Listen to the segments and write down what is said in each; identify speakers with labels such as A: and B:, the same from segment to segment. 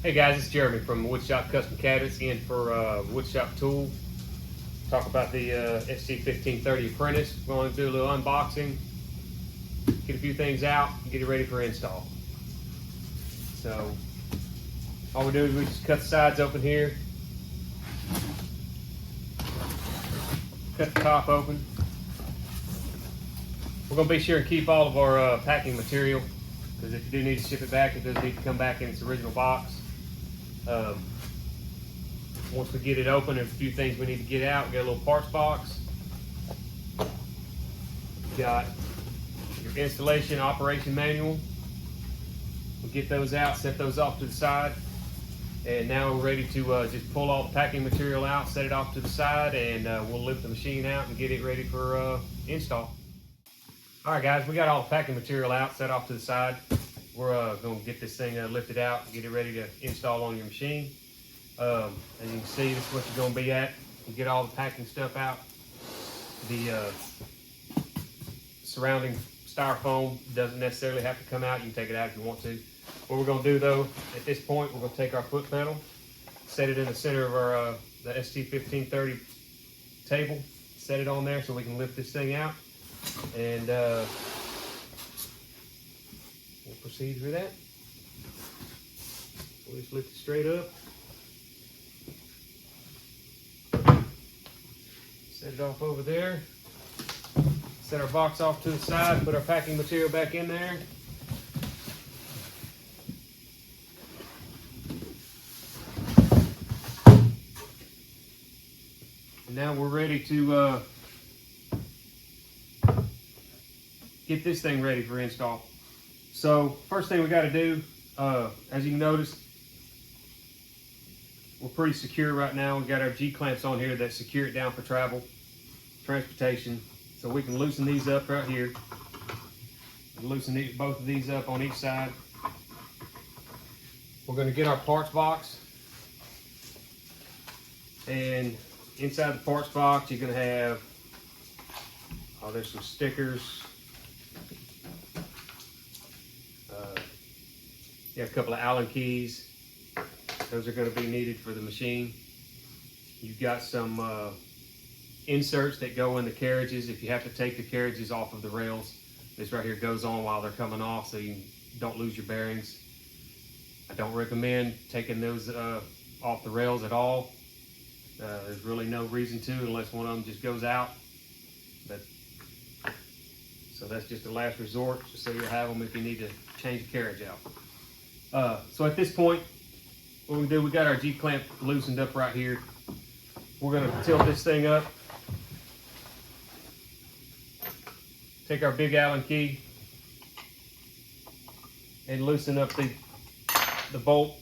A: Hey guys, it's Jeremy from Woodshop Custom Cabinets in for Woodshop Tool. Talk about the ST1530 Apprentice. We're going to do a little unboxing, get a few things out, and get it ready for install. So all we do is we just cut the sides open here, cut the top open. We're going to be sure and keep all of our packing material, because if you do need to ship it back, it does need to come back in its original box. Once we get it open, there's a few things we need to get out. We got a little parts box. Got your installation operation manual. We'll get those out, set those off to the side. And now we're ready to just pull all the packing material out, set it off to the side, and we'll lift the machine out and get it ready for install. All right guys, we got all the packing material out, set off to the side. We're going to get this thing lifted out and get it ready to install on your machine. As you can see, this is what you're going to be at. You get all the packing stuff out. The surrounding styrofoam doesn't necessarily have to come out. You can take it out if you want to. What we're going to do though, at this point, we're going to take our foot pedal, set it in the center of our the ST1530 table, set it on there so we can lift this thing out, and we'll proceed with that. We'll just lift it straight up. Set it off over there. Set our box off to the side, put our packing material back in there. And now we're ready to get this thing ready for install. So first thing we got to do, as you can notice, we're pretty secure right now. We've got our G-clamps on here that secure it down for travel, transportation. So we can loosen these up right here. And loosen both of these up on each side. We're going to get our parts box. And inside the parts box, you're going to have, there's some stickers. You have a couple of Allen keys. Those are going to be needed for the machine. You've got some inserts that go in the carriages. If you have to take the carriages off of the rails, this right here goes on while they're coming off so you don't lose your bearings. I don't recommend taking those off the rails at all. There's really no reason to unless one of them just goes out. So that's just a last resort, just so you'll have them if you need to change the carriage out. So at this point, what we do, we got our G-clamp loosened up right here. We're going to tilt this thing up. Take our big Allen key and loosen up the bolt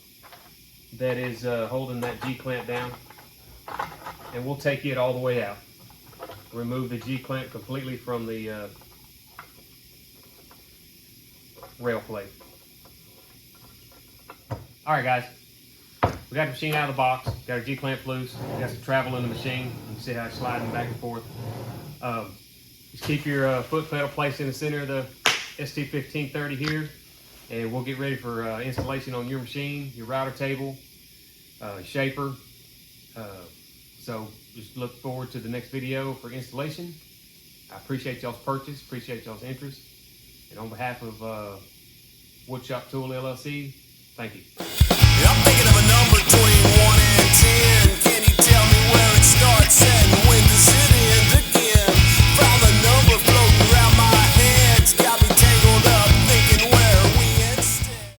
A: that is holding that G-clamp down. And we'll take it all the way out. Remove the G-clamp completely from the rail plate. All right, guys. We got the machine out of the box. Got our G-clamp loose. We got some travel in the machine. You can see how it's sliding back and forth. Just keep your foot pedal placed in the center of the ST1530 here, and we'll get ready for installation on your machine, your router table, shaper. So just look forward to the next video for installation. I appreciate y'all's purchase, appreciate y'all's interest, and on behalf of Woodshop Tool LLC, thank you.
B: I'm thinking of a number between